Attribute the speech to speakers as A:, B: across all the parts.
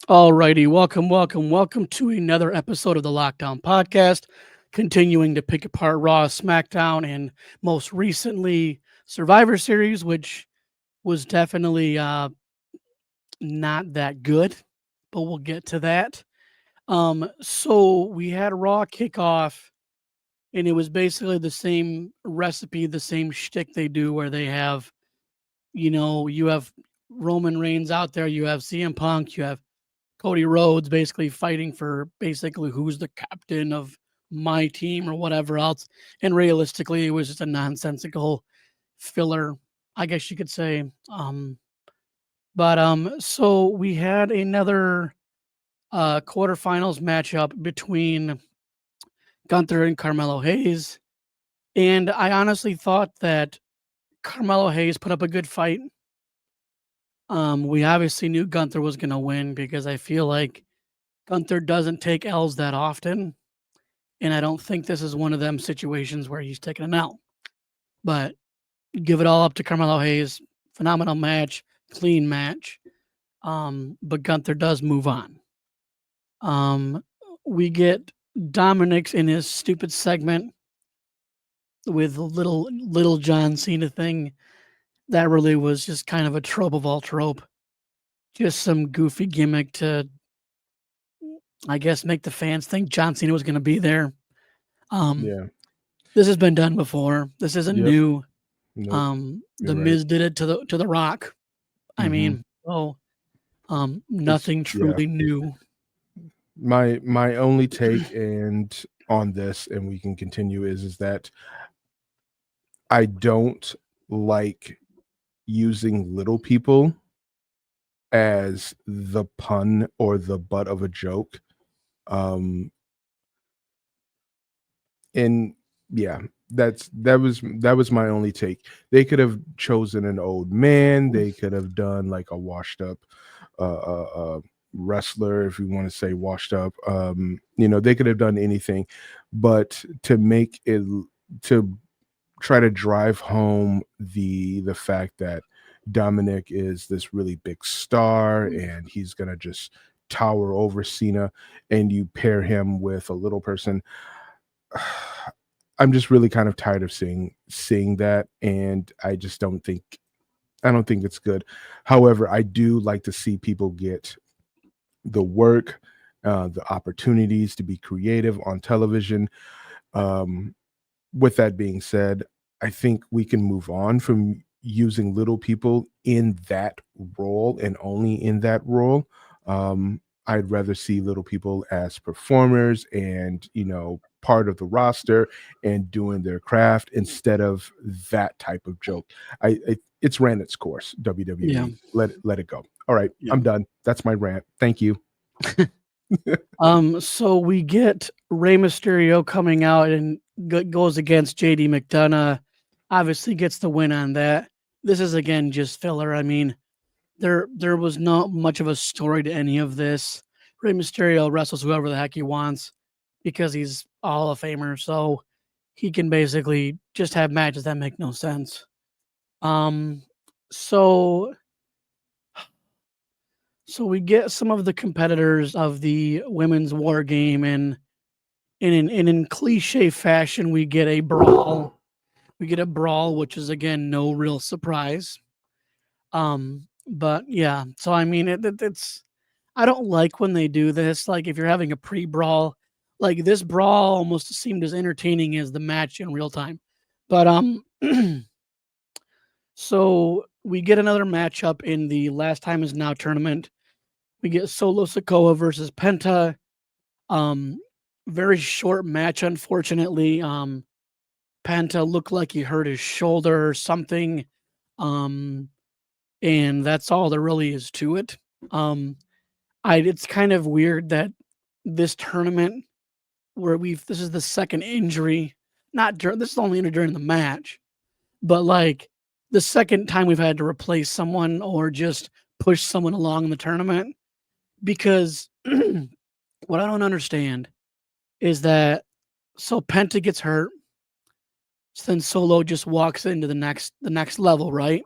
A: Alrighty, welcome to another episode of the Lockdown Podcast, continuing to pick apart Raw, SmackDown, and most recently Survivor Series, which was definitely not that good, but we'll get to that. So we had Raw kickoff, and it was basically the same recipe, the same shtick they do, where they have, you have Roman Reigns out there, you have CM Punk, you have Cody Rhodes basically fighting for basically who's the captain of my team or whatever else. And realistically, it was just a nonsensical filler, I guess you could say. So we had another quarterfinals matchup between Gunther and Carmelo Hayes. And I honestly thought that Carmelo Hayes put up a good fight. We obviously knew Gunther was going to win because I feel like Gunther doesn't take L's that often. And I don't think this is one of them situations where he's taking an L. But give it all up to Carmelo Hayes. Phenomenal match, clean match. But Gunther does move on. We get Dominic's in his stupid segment with little John Cena thing. That really was just kind of a trope of all trope. Just some goofy gimmick to, I guess, make the fans think John Cena was going to be there.
B: Yeah.
A: This has been done before. This isn't
B: Yep.
A: new.
B: Nope.
A: The
B: You're right.
A: Miz did it to the Rock. I
B: hmm
A: mean,
B: It's
A: nothing
B: yeah.
A: truly new.
B: My only take and on this, and we can continue, is that I don't like using little people as the pun or the butt of a joke. Um, and yeah, that was my only take. They could have chosen an old man. They could have done like a washed up wrestler, if you want to say washed up. They could have done anything, but to try to drive home the fact that Dominic is this really big star and he's gonna just tower over Cena, and you pair him with a little person. I'm just really kind of tired of seeing that, and I don't think it's good. However, I do like to see people get the work, the opportunities to be creative on television. Um, with that being said, I think we can move on from using little people in that role and only in that role. I'd rather see little people as performers and, part of the roster and doing their craft instead of that type of joke. It's ran its course.
A: Yeah,
B: WWE, let it go. All right,
A: yeah.
B: I'm done. That's my rant. Thank you.
A: So we get Rey Mysterio coming out and goes against JD McDonough. Obviously gets the win on that. This is again just filler. I mean, there was not much of a story to any of this. Rey Mysterio wrestles whoever the heck he wants because he's a Hall of Famer. So he can basically just have matches that make no sense. Um, so so we get some of the competitors of the women's war game, and in cliche fashion, we get a brawl. We get a brawl, which is again no real surprise. But yeah, so I mean, it's I don't like when they do this. Like if you're having a pre-brawl, like this brawl almost seemed as entertaining as the match in real time. But so we get another matchup in the Last Time Is Now tournament. We get Solo Sokoa versus Penta. Um, Very short match, unfortunately. Penta looked like he hurt his shoulder or something. Um, and that's all there really is to it. Um, it's kind of weird that this tournament where this is the second injury, not during this is only during the match, but like the second time we've had to replace someone or just push someone along in the tournament because what I don't understand is that so Penta gets hurt, so then Solo just walks into the next level, right?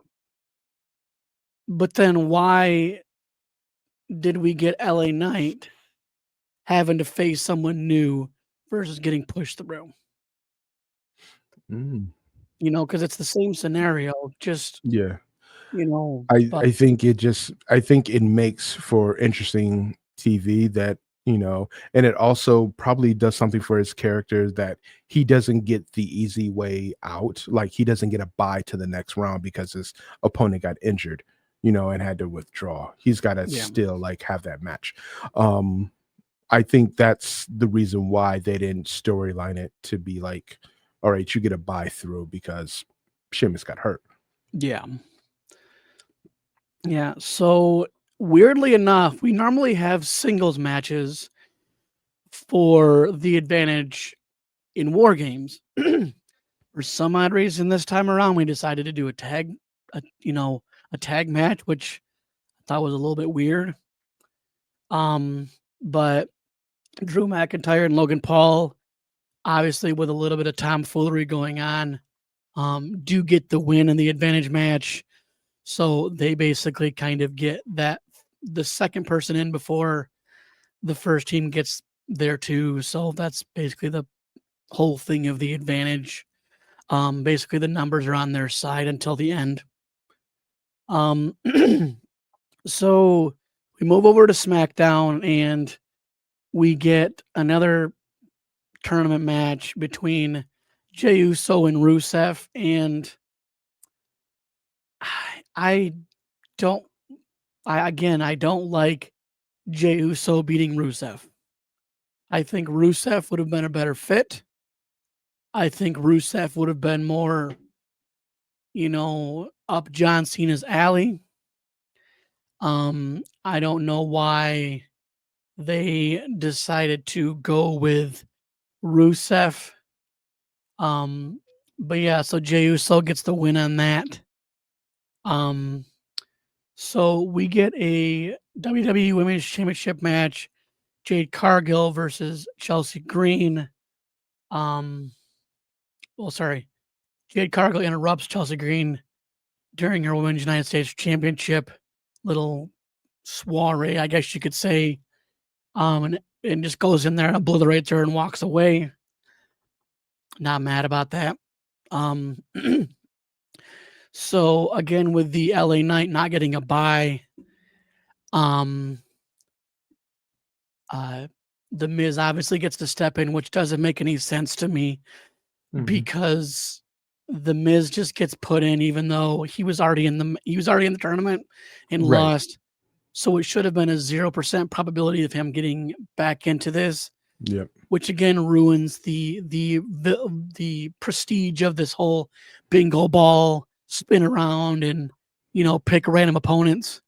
A: But then why did we get LA Knight having to face someone new versus getting pushed through?
B: Mm,
A: Because it's the same scenario, just,
B: yeah.
A: but
B: I think I think it makes for interesting TV that, and it also probably does something for his character that he doesn't get the easy way out. Like he doesn't get a bye to the next round because his opponent got injured, and had to withdraw. He's got to
A: yeah.
B: still like have that match. Um, I think that's the reason why they didn't storyline it to be like, all right, you get a bye through because Sheamus got hurt.
A: Yeah. Yeah. So weirdly enough, we normally have singles matches for the advantage in war games. For some odd reason this time around, we decided to do a, you know, a tag match, which I thought was a little bit weird. But Drew McIntyre and Logan Paul, obviously with a little bit of tomfoolery going on, do get the win in the advantage match. So they basically kind of get the second person in before the first team gets there too. So that's basically the whole thing of the advantage. Basically the numbers are on their side until the end. Um, so we move over to SmackDown and we get another tournament match between Jey Uso and Rusev, and I don't. I don't like Jey Uso beating Rusev. I think Rusev would have been a better fit. I think Rusev would have been more, up John Cena's alley. I don't know why they decided to go with Rusev. But yeah, so Jey Uso gets the win on that. Um, so we get a WWE Women's Championship match: Jade Cargill versus Chelsea Green. Um, well, sorry, Jade Cargill interrupts Chelsea Green during her Women's United States Championship little soiree, I guess you could say. And just goes in there and obliterates her and walks away. Not mad about that. Um, so again, with the LA Knight not getting a bye, um, uh, the Miz obviously gets to step in, which doesn't make any sense to me
B: Mhm.
A: because the Miz just gets put in, even though he was already in the tournament and
B: Right.
A: lost. So it should have been a 0% probability of him getting back into this,
B: Yep.
A: which again ruins the prestige of this whole bingo ball spin around and pick random opponents.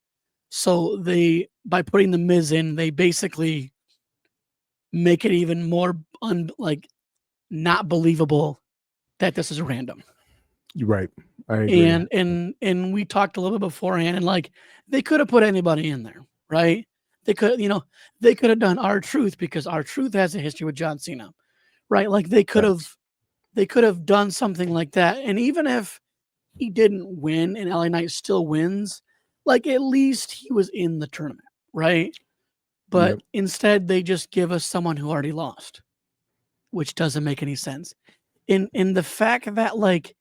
A: So they by putting the Miz in, they basically make it even more not believable that this is random.
B: You're right. I agree.
A: And we talked a little bit beforehand, and like they could have put anybody in there, right? They could have done R-Truth because R-Truth has a history with John Cena, right? Like
B: Facts.
A: they could have done something like that. And even if he didn't win and LA Knight still wins, like at least he was in the tournament, right? But
B: Yep.
A: instead they just give us someone who already lost, which doesn't make any sense. In the fact that like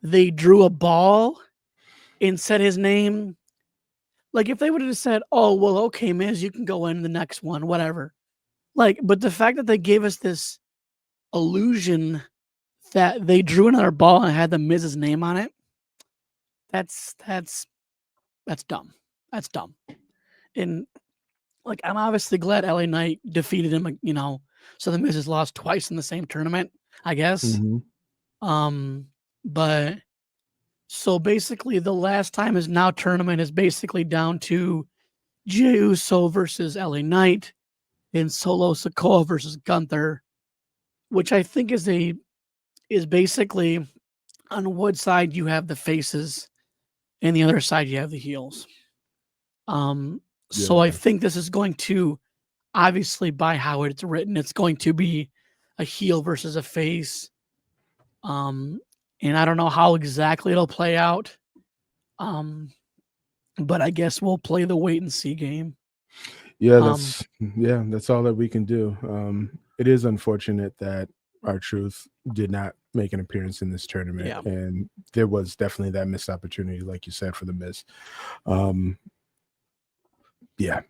A: they drew a ball and said his name, like if they would have said, "Oh, well, okay, Miz, you can go in the next one, whatever." Like, but the fact that they gave us this illusion that they drew another ball and had the Miz's name on it, that's that's that's dumb. That's dumb. And like I'm obviously glad LA Knight defeated him, so the Miz has lost twice in the same tournament, I guess.
B: Mhm.
A: Um, but so basically the last time is now tournament is basically down to Jey Uso versus LA Knight and Solo Sikoa versus Gunther, which I think is basically on one side you have the faces and the other side you have the heels. So I
B: Yeah.
A: think this is going to obviously by how it's written, it's going to be a heel versus a face. Um, and I don't know how exactly it'll play out. Um, but I guess we'll play the wait and see game.
B: Yeah,
A: Um,
B: that's all that we can do. It is unfortunate that our truth did not make an appearance in this tournament,
A: yeah.
B: and there was definitely that missed opportunity, like you said, for the Miz. Um, yeah,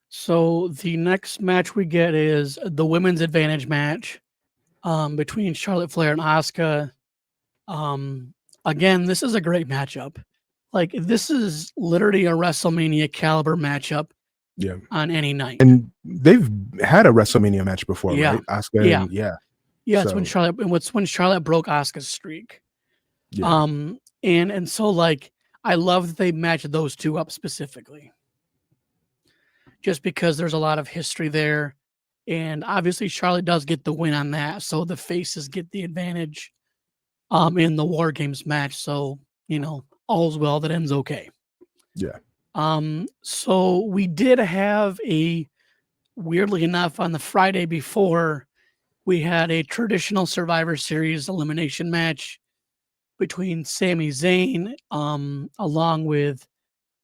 A: So the next match we get is the women's advantage match between Charlotte Flair and Asuka. Um, Again, this is a great matchup. Like this is literally a WrestleMania caliber matchup
B: yeah,
A: on any night.
B: and they've had a WrestleMania match before,
A: Yeah,
B: right? Asuka
A: yeah,
B: and yeah,
A: yeah. It's when
B: so
A: Charlotte broke Asuka's streak.
B: yeah,
A: And so like I love that they matched those two up specifically, just because there's a lot of history there, and obviously Charlotte does get the win on that, so the faces get the advantage in the War Games match. So all's well that ends okay.
B: yeah.
A: So we did have a weirdly enough on the Friday before we had a traditional Survivor Series elimination match between Sami Zayn, along with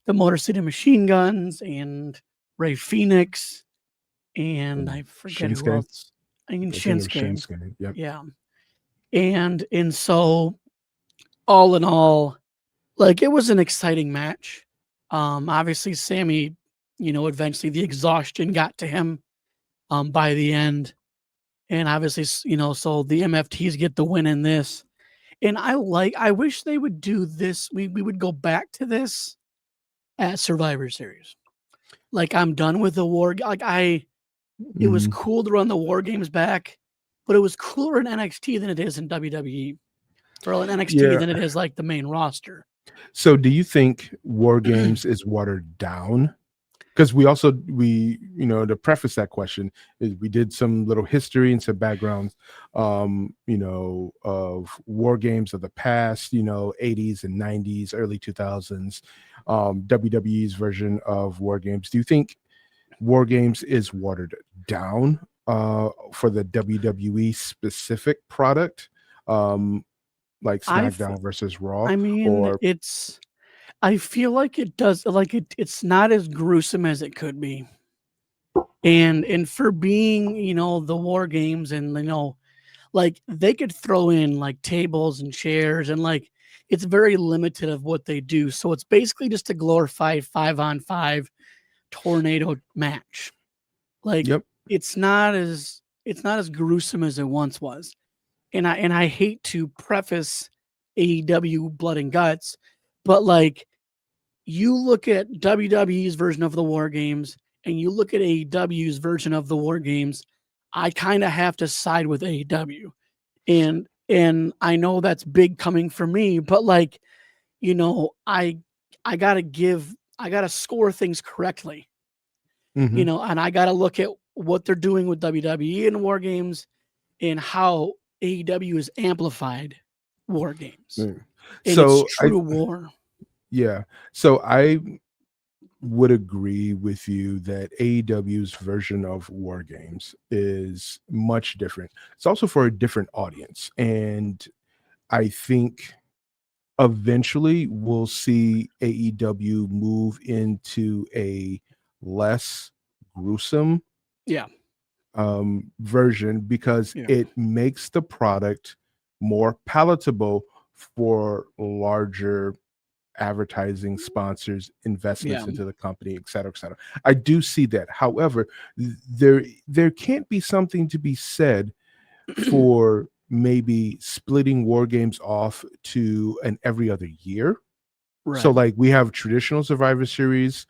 A: the Motor City Machine Guns and Ray Phoenix, and
B: And
A: I forget who
B: Shinsuke,
A: else. I mean
B: I think it was
A: Shinsuke.
B: Shinsuke. Yep.
A: Yeah. And so all in all, like it was an exciting match. Obviously Sammy, eventually the exhaustion got to him by the end. And obviously, so the MFTs get the win in this. And I wish they would do this. We would go back to this at Survivor Series. Like I'm done with the war. It was
B: Mhm.
A: cool to run the war games back, but it was cooler in NXT than it is in WWE, or in NXT
B: Yeah.
A: than it is like the main roster.
B: So, do you think War Games is watered down? Because to preface that question is we did some little history and some backgrounds, of war games of the past, 80s and 90s, early 2000s, WWE's version of war games. Do you think war games is watered down for the WWE specific product, like
A: I f-
B: SmackDown versus Raw,
A: I mean,
B: or
A: I feel like it does like it's not as gruesome as it could be. And for being, the war games, and like they could throw in like tables and chairs, and like it's very limited of what they do. So it's basically just a glorified 5-on-5 tornado match. Like
B: yep.
A: it's not as gruesome as it once was. And I hate to preface AEW blood and guts, but like you look at WWE's version of the War Games and you look at AEW's version of the War Games, I kind of have to side with AEW. And I know that's big coming from me, but like, I got to score things correctly.
B: Hmm.
A: And I got to look at what they're doing with WWE and War Games and how AEW has amplified War Games. And it's
B: So I
A: true war.
B: Yeah. So I would agree with you that AEW's version of War Games is much different. It's also for a different audience. And I think eventually we'll see AEW move into a less gruesome
A: Yeah.
B: version because
A: Yeah.
B: it makes the product more palatable for larger advertising sponsors,
A: Yeah.
B: investments into the company, et cetera, et cetera. I do see that. However, there can't be something to be said for maybe splitting war games off to an every other year. So
A: Right.
B: like we have traditional Survivor Series,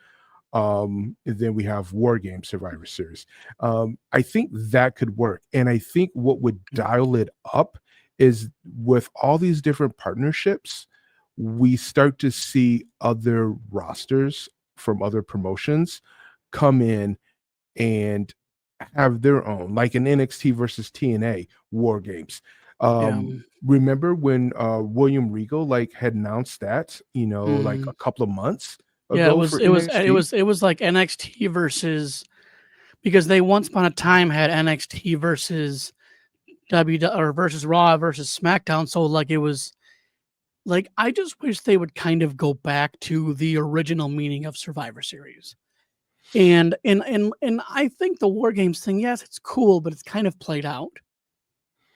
B: and then we have War Game Survivor Series. I think that could work, and I think what would dial it up is with all these different partnerships, we start to see other rosters from other promotions come in and have their own, like an NXT versus TNA War Games.
A: Yeah.
B: Remember when William Regal like had announced that, like
A: Mhm.
B: a couple of months
A: Yeah, it
B: ago
A: was
B: for
A: it was it
B: NXT?
A: was it was like NXT versus, because they once upon a time had NXT versus or versus Raw versus SmackDown. So like Like, I just wish they would kind of go back to the original meaning of Survivor Series. And I think the War Games thing, yes, it's cool, but it's kind of played out.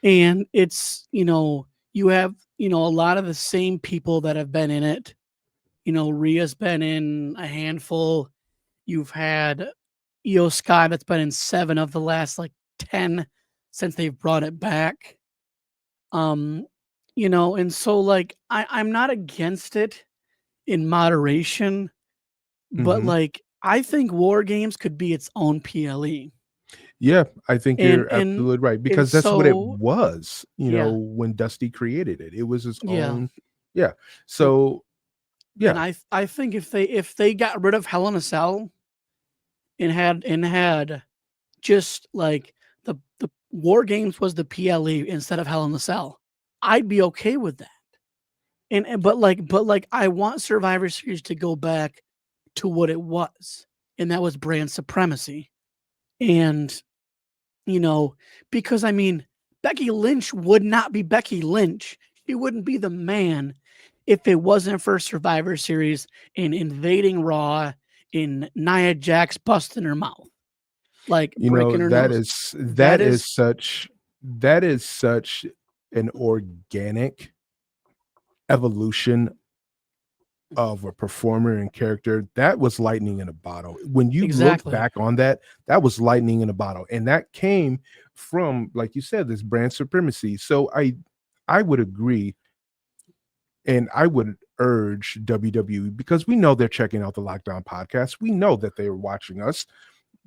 A: And it's, you have, a lot of the same people that have been in it. Rhea's been in a handful. You've had Io Sky that's been in 7 of the last like 10 since they've brought it back. Um, and so like I'm not against it in moderation, but
B: Mhm.
A: like I think War Games could be its own PLE.
B: Yeah, I think
A: And
B: you're
A: and
B: absolutely right
A: and
B: because that's what it
A: so
B: was,
A: yeah,
B: when Dusty created it. It was his
A: yeah.
B: own. Yeah.
A: w-
B: So,
A: And
B: yeah.
A: I think if they got rid of Hell in a Cell and had just like the War Games was the PLE instead of Hell in a Cell, I'd be okay with that. But I want Survivor Series to go back to what it was, and that was brand supremacy. And you know, because I mean, Becky Lynch would not be Becky Lynch. She wouldn't be the man if it wasn't for Survivor Series and invading Raw in Nia Jax busting her mouth, like breaking her
B: That
A: nose.
B: is
A: That is
B: that is such an organic evolution of a performer and character. That was lightning in a bottle. When you look
A: exactly.
B: back on that, that was lightning in a bottle. And that came from, like you said, this brand supremacy. So I would agree, and I would urge WWE, because we know they're checking out the Lockdown podcast. We know that they're watching us.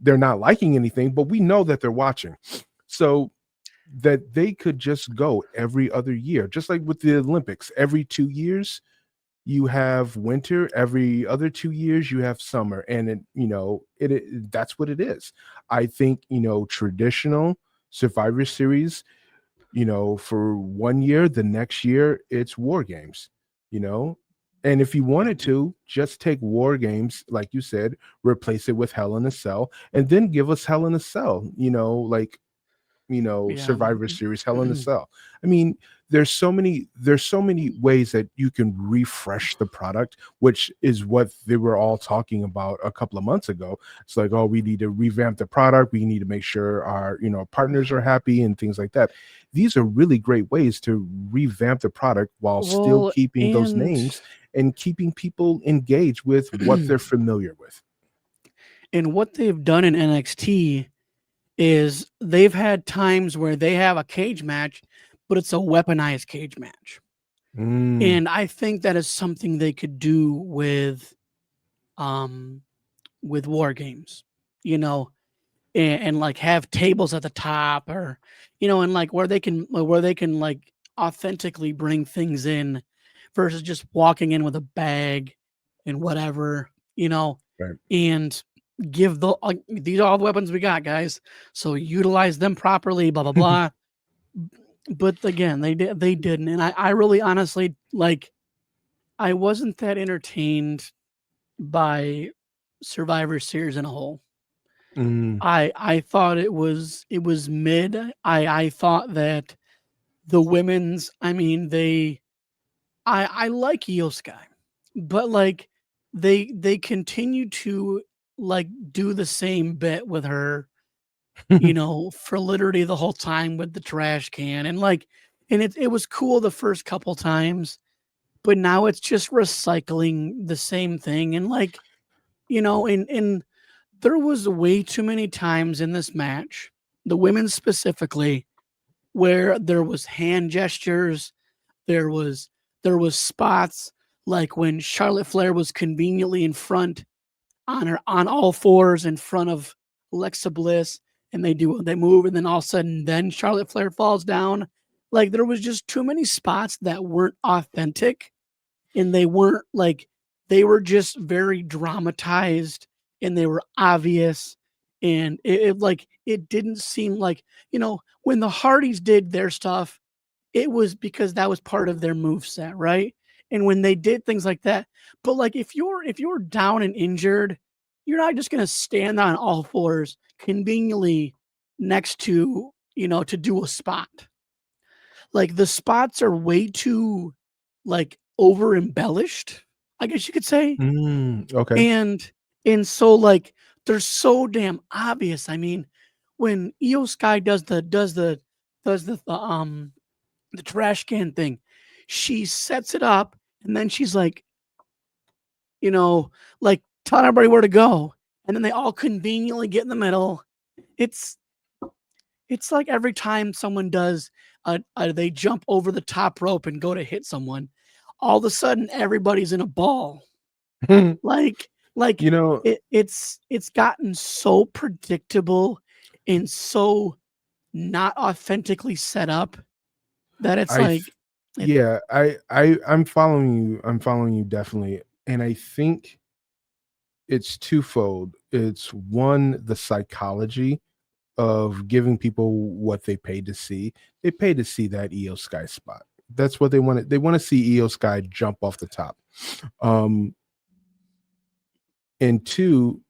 B: They're not liking anything, but we know that they're watching. So that they could just go every other year, just like with the Olympics. Every 2 years, you have winter. Every other 2 years, you have summer, and that's what it is. I think traditional Survivor Series, for 1 year, the next year it's War Games, you know. And if you
A: Yeah.
B: wanted to, just take War Games, like you said, replace it with Hell in a Cell, and then give us Hell in a Cell, like
A: Yeah.
B: Survivor Series, Hell in a Cell. I mean, there's so many ways that you can refresh the product, which is what they were all talking about a couple of months ago. It's like, oh, we need to revamp the product. We need to make sure our partners are happy and things like that. These are really great ways to revamp the product while still
A: Well,
B: keeping those
A: and
B: names and keeping people engaged with what they're familiar with.
A: and what they've done in NXT is they've had times where they have a cage match, but it's a weaponized cage match.
B: Mm,
A: And I think that is something they could do um with War Games, you know, and like have tables at the top, or and like where they can like authentically bring things in versus just walking in with a bag and whatever,
B: right.
A: and give these are all the weapons we got, guys. So utilize them properly, blah blah blah. But again, they didn't, and I really honestly like I wasn't that entertained by Survivor Series in a whole.
B: Mm,
A: I thought it was mid. I thought that the women's, I mean, I like Io Sky, but like they continue to like do the same bit with her, for literally the whole time with the trash can, and it was cool the first couple times, but now it's just recycling the same thing, and and there was way too many times in this match, the women specifically, where there was hand gestures, there was there was spots like when Charlotte Flair was conveniently in front on all fours in front of Alexa Bliss, and they move, and then all of a sudden then Charlotte Flair falls down. Like there was just too many spots that weren't authentic, and they were just very dramatized, and they were obvious, and it didn't seem like, when the Hardys did their stuff, it was because that was part of their move set, right? And when they did things like that, but like if you're down and injured, you're not just gonna stand on all fours conveniently next to, to do a spot. Like the spots are way too like over embellished, I guess you could say.
B: Okay.
A: And so like they're so damn obvious. I mean, when Io Sky does the trash can thing, she sets it up and then she's like, you know, like telling everybody where to go. And then they all conveniently get in the middle. It's it's like every time someone does they jump over the top rope and go to hit someone, all of a sudden everybody's in a ball. Like like
B: You know,
A: it's gotten so predictable and so not authentically set up that it's
B: I
A: like
B: th-
A: it,
B: yeah, I'm following you. I'm following you definitely. And I think it's twofold. It's one, the psychology of giving people what they paid to see. They paid to see that EO Sky spot. That's what they wanted. They want to see EO Sky jump off the top. Um, and two,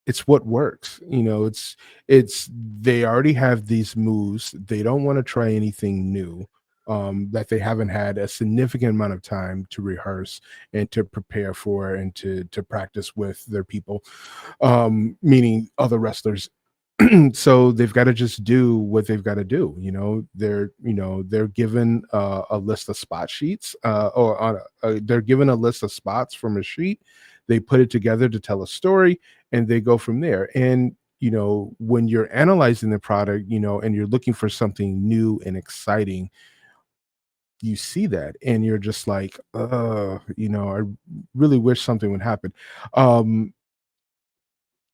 B: it's what works. It's they already have these moves. They don't want to try anything new. That they haven't had a significant amount of time to rehearse and to prepare for and to practice with their people, meaning other wrestlers. So they've got to just do what they've got to do. They're given a list of spot sheets, or on they're given a list of spots from a sheet. They put it together to tell a story, and they go from there. And when you're analyzing the product, and you're looking for something new and exciting, you see that, and you're just like, I really wish something would happen. Um,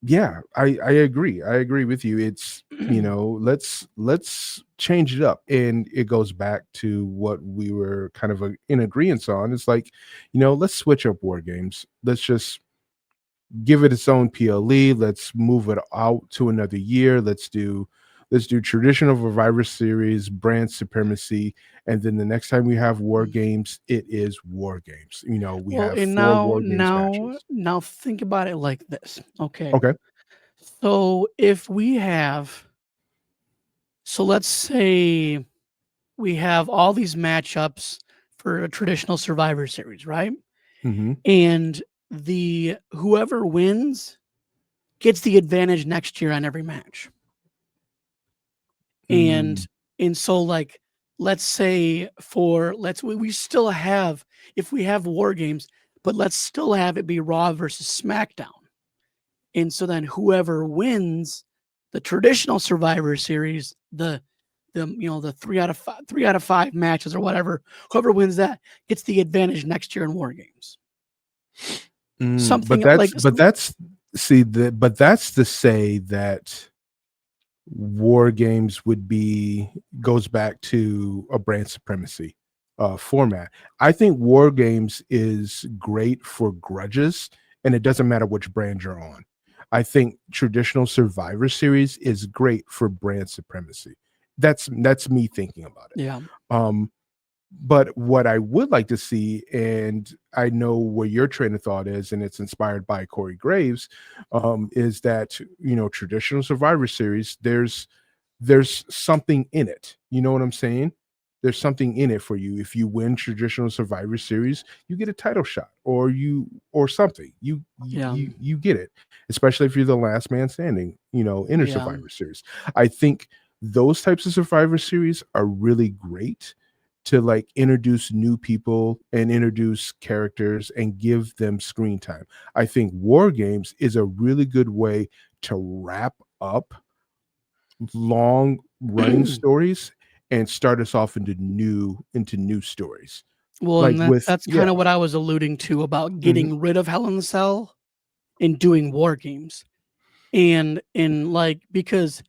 B: yeah, I agree. I agree with you. It's, let's change it up. And it goes back to what we were kind of in agreement on. It's like, let's switch up war games. Let's just give it its own PLE. Let's move it out to another year. Let's do traditional Survivor Series, brand supremacy, and then the next time we have war games, it is war games. We
A: well,
B: have
A: and
B: four
A: now
B: war games
A: now
B: matches.
A: now think about it like this. Okay.
B: Okay.
A: So if we have so let's say we have all these matchups for a traditional Survivor Series, right?
B: Hmm.
A: And the whoever wins gets the advantage next year on every match. And
B: Mm,
A: so like let's say we still have if we have war games, but let's still have it be Raw versus SmackDown. And so then whoever wins the traditional Survivor Series, the 3 out of 5 matches or whatever, whoever wins that gets the advantage next year in war games.
B: but
A: Something like
B: that's see the but that's to say that war games would be goes back to a brand supremacy format. I think war games is great for grudges, and it doesn't matter which brand you're on. I think traditional Survivor Series is great for brand supremacy. That's me thinking about it.
A: yeah.
B: Um, but what I would like to see, and I know where your train of thought is, and it's inspired by Corey Graves, is that traditional Survivor Series, there's something in it. You know what I'm saying? There's something in it for you. If you win traditional Survivor Series, you get a title shot, or something.
A: Yeah.
B: You get it, especially if you're the last man standing. In a
A: Yeah.
B: Survivor Series, I think those types of Survivor Series are really great to like introduce new people and introduce characters and give them screen time. I think War Games is a really good way to wrap up long running stories and start us off into new stories.
A: Well,
B: Like
A: and
B: with
A: that's kind
B: yeah.
A: of what I was alluding to about
B: Mhm,
A: getting rid of Hell in the Cell and doing war games. And like because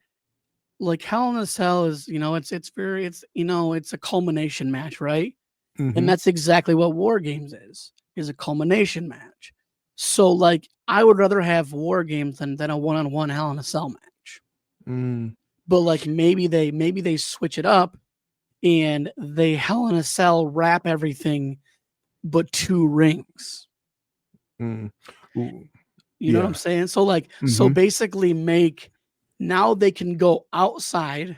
A: like Hell in a Cell is, it's very it's a culmination match, right? And
B: mhm,
A: that's exactly what war games is a culmination match. So like I would rather have war games than a one-on-one Hell in a Cell match.
B: mm,
A: But like maybe they switch it up and they Hell in a Cell wrap everything but 2 rings.
B: mm. Ooh,
A: You know what I'm
B: yeah.
A: saying? So like so
B: Mhm,
A: basically make now they can go outside.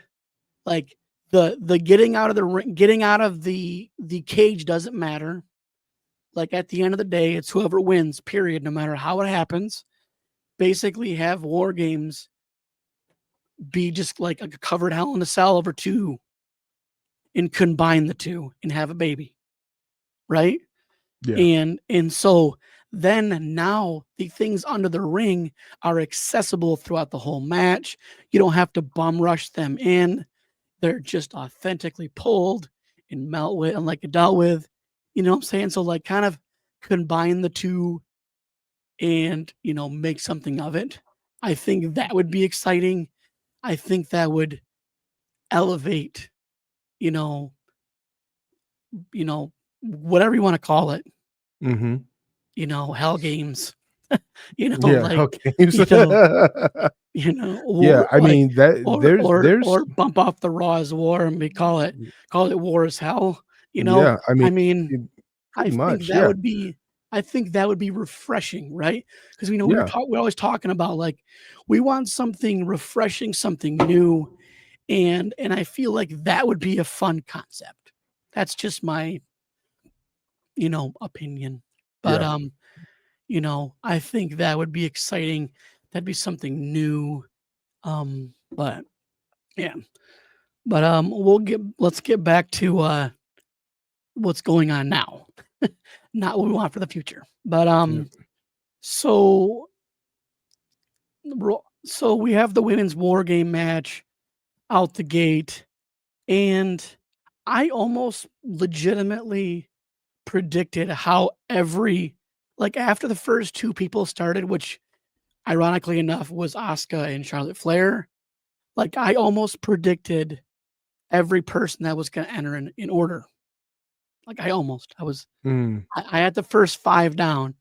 A: Like the getting out of the cage doesn't matter. Like at the end of the day, it's whoever wins, period, no matter how it happens. Basically have War Games be just like a covered Hell in a Cell over two and combine the two and have a baby. Right?
B: Yeah.
A: And so then now the things under the ring are accessible throughout the whole match. You don't have to bum rush them in. They're just authentically pulled and melt with and like dealt with. You know what I'm saying? So like kind of combine the two and make something of it. I think that would be exciting. I think that would elevate, you know, whatever you want to call it,
B: Mm-hmm.
A: Hell Games,
B: Yeah.
A: like,
B: Okay.
A: you know,
B: Yeah. I
A: like,
B: mean that there's
A: or bump off the Raw as War and we call it War as Hell.
B: yeah. I mean
A: I mean,
B: pretty
A: I think
B: much.
A: that
B: Yeah.
A: would be, refreshing, right? Because
B: Yeah.
A: we're always talking about like we want something refreshing, something new, and I feel like that would be a fun concept. That's just my opinion, but
B: Yeah.
A: I think that would be exciting. That'd be something new. But yeah, but let's get back to what's going on now, not what we want for the future. But
B: Yeah.
A: so so we have the women's War Game match out the gate, and I almost legitimately predicted how like after the first two people started, which ironically enough was Asuka and Charlotte Flair. Like I almost predicted every person that was going to enter in order. Like
B: Mm,
A: I had the first five down,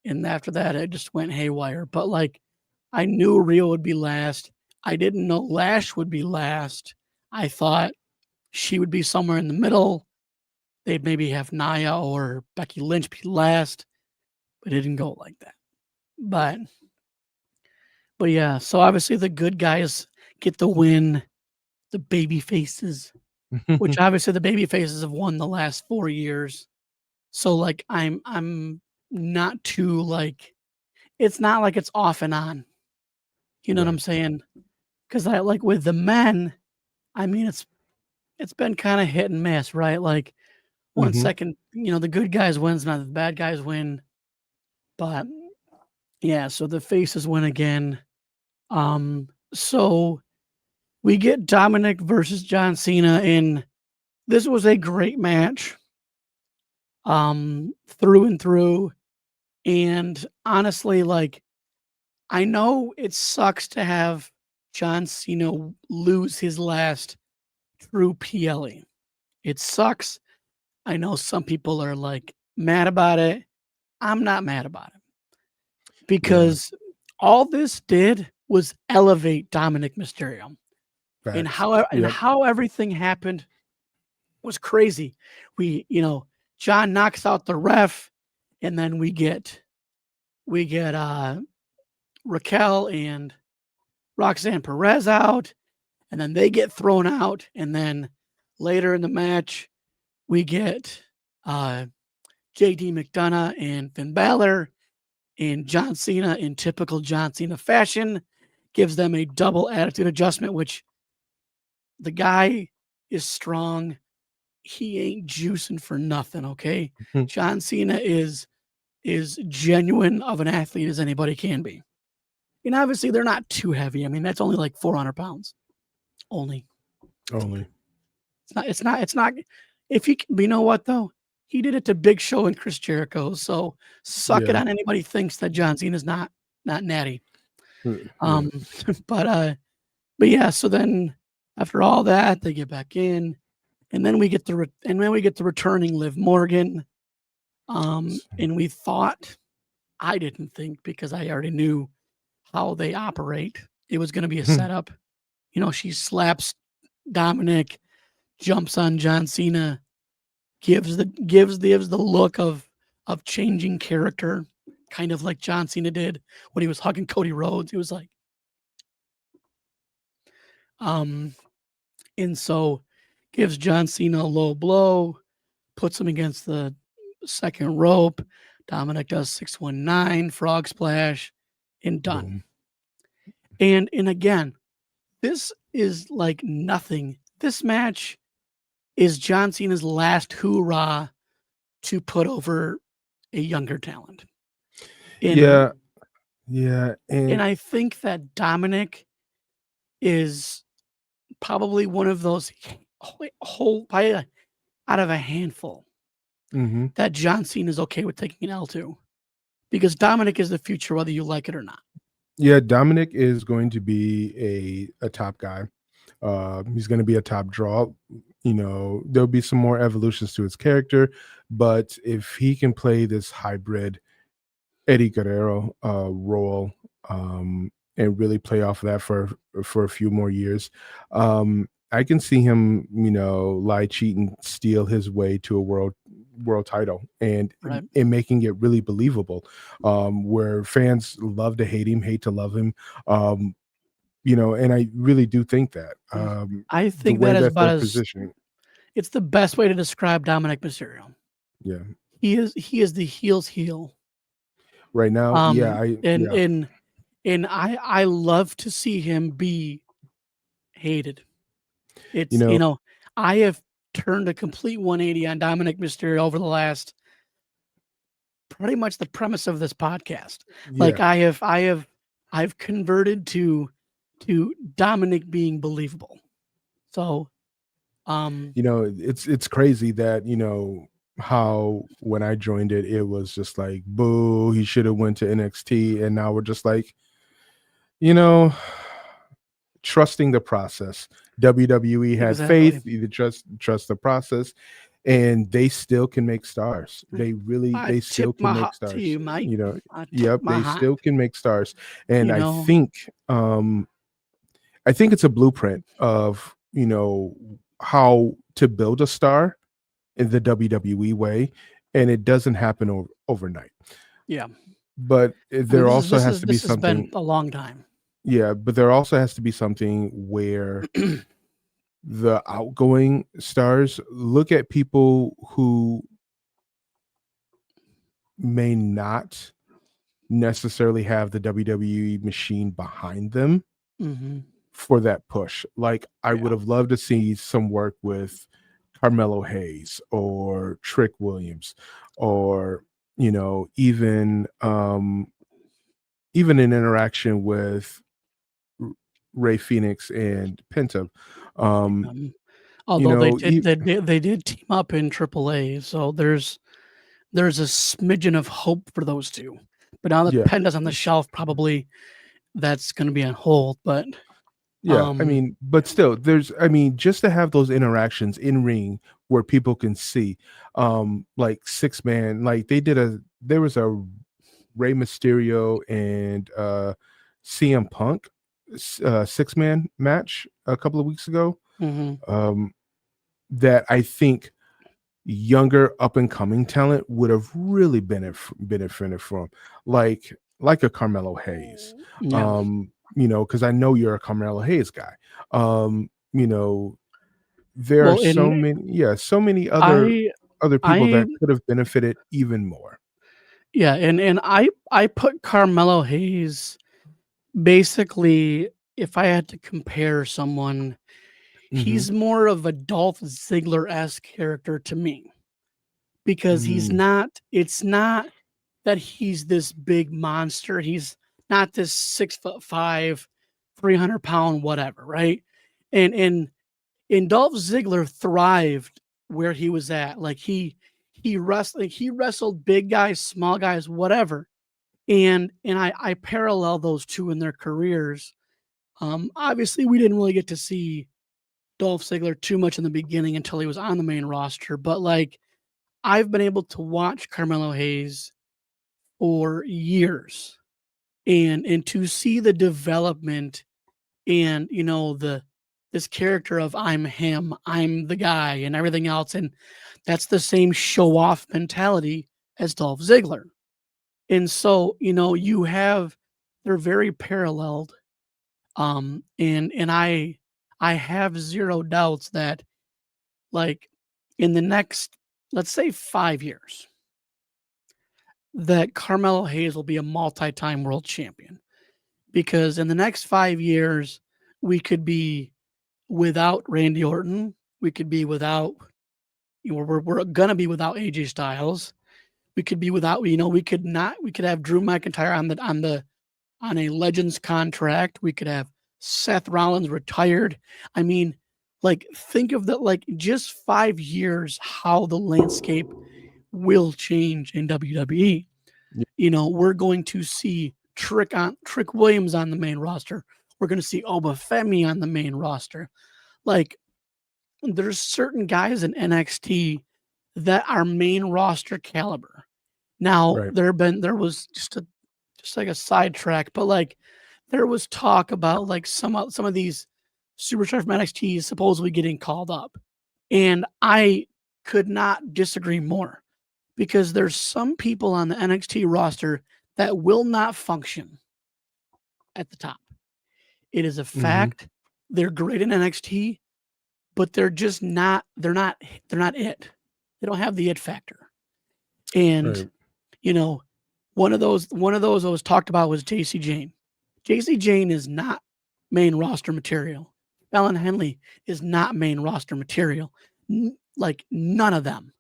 A: and after that it just went haywire. But like I knew Rio would be last. I didn't know Lash would be last. I thought she would be somewhere in the middle. They'd maybe have Nia or Becky Lynch be last, but it didn't go like that. But yeah, so obviously the good guys get the win, the baby faces, which obviously the baby faces have won the last 4 years. So like I'm not too like it's not like it's off and on. You know what
B: right.
A: I'm saying? Cuz I like with the men, I mean it's been kind of hit and miss, right? Like one
B: Mhm.
A: second, the good guys wins, not the bad guys win. But yeah, so the faces win again. So we get Dominic versus John Cena, and this was a great match, through and through. And honestly, like I know it sucks to have John Cena lose his last true PLE. It sucks. I know some people are like mad about it. I'm not mad about it
B: Yeah.
A: because all this did was elevate Dominic Mysterio, and
B: Facts. Yep.
A: how everything happened was crazy. John knocks out the ref, and then we get Raquel and Roxanne Perez out, and then they get thrown out, and then later in the match we get JD McDonough and Finn Balor, and John Cena in typical John Cena fashion gives them a double attitude adjustment, which the guy is strong. He ain't juicing for nothing, okay?
B: Mhm.
A: John Cena is genuine of an athlete as anybody can be. And obviously they're not too heavy. I mean, that's only like 400 pounds. Only.
B: Only.
A: It's not if he you know what though? He did it to Big Show and Chris Jericho. So suck it
B: Yeah.
A: on anybody who thinks that John Cena's not natty.
B: Yeah.
A: Um but yeah, so then after all that, they get back in, and then we get the returning Liv Morgan. And we thought, I didn't think because I already knew how they operate. It was going to be a setup. She slaps Dominic, jumps on John Cena, gives the look of changing character, kind of like John Cena did when he was hugging Cody Rhodes. He was like, um, and so gives John Cena a low blow, puts him against the second rope. Dominic does 619, frog splash, and done.
B: Boom.
A: And again, this is like nothing. This match is John Cena's last hoorah to put over a younger talent. And,
B: Yeah, yeah,
A: and
B: and
A: I think that Dominic is probably one of those whole out of a handful
B: mhm.
A: that John Cena is okay with taking an L to, because Dominic is the future, whether you like it or not.
B: Yeah, Dominic is going to be a top guy. He's going to be a top draw. You know, there'll be some more evolutions to his character, but if he can play this hybrid Eddie Guerrero role, and really play off of that for a few more years, I can see him, you know, lie, cheat, and steal his way to a world title, and
A: Right.
B: making it really believable, where fans love to hate him, hate to love him. You know, and I really do think that
A: I
B: the
A: think
B: way
A: that is
B: that
A: about
B: they're
A: as
B: positioning,
A: it's the best way to describe Dominic Mysterio.
B: yeah,
A: He is the heel's heel.
B: right now, yeah,
A: And
B: yeah,
A: I love to see him be hated.
B: you
A: It's,
B: know,
A: I have turned a complete 180 on Dominic Mysterio over the last pretty much the premise of this podcast. Like
B: yeah.
A: I've converted to Dominic being believable. So, um,
B: You know, it's crazy that, you know, how when I joined it, it was just like, boo, he should have went to NXT, and now we're just like, you know, trusting the process. WWE had
A: exactly.
B: faith, either trust the process, and they still can make stars.
A: I
B: They
A: tip
B: still can
A: my
B: make
A: hat to
B: stars.
A: you, mate.
B: You know,
A: I tip
B: yep,
A: my
B: they
A: hat.
B: still can make stars. And
A: You know,
B: I think it's a blueprint of, you know, how to build a star in the WWE way, and it doesn't happen overnight.
A: yeah.
B: But
A: I mean,
B: there also has to be
A: this has
B: something,
A: been a long time.
B: yeah, but there also has to be something where the outgoing stars look at people who may not necessarily have the WWE machine behind them
A: Mhm.
B: for that push. Like, I would
A: Yeah.
B: have loved to see some work with Carmelo Hayes or Trick Williams, or, you know, even an interaction with R- Ray Phoenix and Penta. Um,
A: Um,
B: you
A: although
B: know,
A: they did team up in AAA, so there's a smidgen of hope for those two. But now that
B: yeah,
A: Penda's on the shelf, probably that's going to be on hold. But
B: yeah. I
A: um,
B: mean, but still, I mean, just to have those interactions in ring where people can see, like 6 man, like there was a Rey Mysterio and CM Punk 6 man match a couple of weeks ago.
A: mhm,
B: Um, that I think younger up and coming talent would have really benefited from, like a Carmelo Hayes.
A: yeah.
B: You know, because I know you're a Carmelo Hayes guy. You know, there are
A: Well, in
B: so many
A: I
B: other people
A: I
B: that could have benefited even more.
A: yeah, and I put Carmelo Hayes basically. If I had to compare someone,
B: Mhm.
A: he's more of a Dolph Ziggler esque character to me, because
B: Mm,
A: it's not that he's this big monster. He's not this 6'5", 300-pound whatever, right? And Dolph Ziggler thrived where he was at. Like he wrestled big guys, small guys, whatever. And I parallel those two in their careers. Obviously we didn't really get to see Dolph Ziggler too much in the beginning until he was on the main roster, but like I've been able to watch Carmelo Hayes for years, and to see the development, and this character of I'm him, I'm the guy, and everything else, and that's the same show off mentality as Dolph Ziggler. And so, you have they're very paralleled. And I have zero doubts that, like, in the next, let's say, 5 years, that Carmelo Hayes will be a multi-time world champion, because in the next 5 years we could be without Randy Orton, we could be without, we're gonna be without AJ Styles, we could be without, we could have Drew McIntyre on a Legends contract. We could have Seth Rollins retired. I mean, like, think of that, like, just 5 years, how the landscape will change in WWE.
B: Yeah.
A: We're going to see Trick Williams on the main roster. We're going to see Obafemi on the main roster. Like, there's certain guys in NXT that are main roster caliber. Now,
B: Right.
A: there was just like a sidetrack, but like there was talk about like some of these superstars from NXT supposedly getting called up, and I could not disagree more, because there's some people on the NXT roster that will not function at the top. It is a
B: Hmm.
A: fact. They're great in NXT, but they're just not. They're not it. They don't have the it factor. And
B: Right.
A: you know, one of those I was talked about was JC Jane. JC Jane is not main roster material. Fallon Henley is not main roster material. Like, none of them.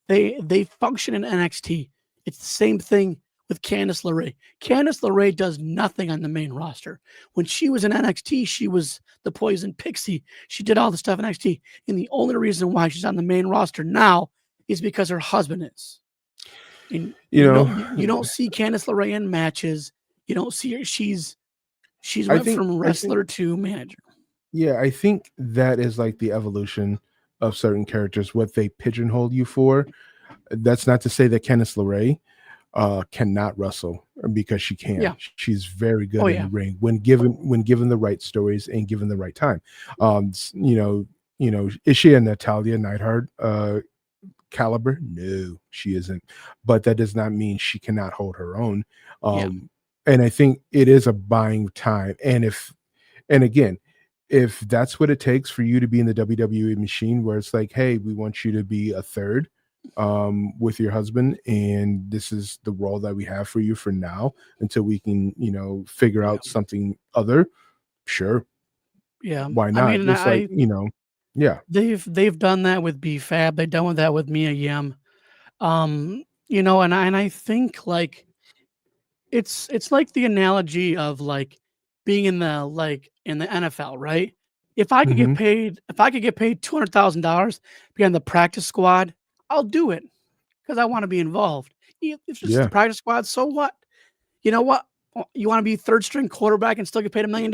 A: They function in NXT. It's the same thing with Candice LeRae. Candice LeRae does nothing on the main roster. When she was in NXT, she was the Poison Pixie. She did all the stuff in NXT. And the only reason why she's on the main roster now is because her husband is. And
B: You know,
A: you don't see Candice LeRae in matches. You don't see her. She's
B: I
A: went
B: think
A: from
B: I think
A: wrestler to manager.
B: yeah, I think that is like the evolution of certain characters, what they pigeonhole you for. That's not to say that Candice LeRae cannot wrestle, because she can.
A: Yeah.
B: She's very
A: Oh
B: good in the
A: yeah.
B: ring when given the right stories and given the right time. Is she a Natalia Neidhart caliber? No, she isn't. But that does not mean she cannot hold her own.
A: Yeah.
B: And I think it is a buying time. And again, if that's what it takes for you to be in the WWE machine, where it's like, hey, we want you to be a third with your husband, and this is the role that we have for you for now until we can, figure
A: Yeah.
B: out something other. Sure,
A: Yeah.
B: why
A: I
B: not?
A: mean,
B: Just like, yeah.
A: they've done that with BFAB. They've done with that with Mia Yim. And I think, like, it's like the analogy of like being in the NFL, right?
B: Hmm.
A: If I could get paid $200,000 to be on the practice squad, I'll do it because I want to be involved. If it's just the
B: Yeah.
A: practice squad, so what? You know what? You want to be third string quarterback and still get paid $1 million?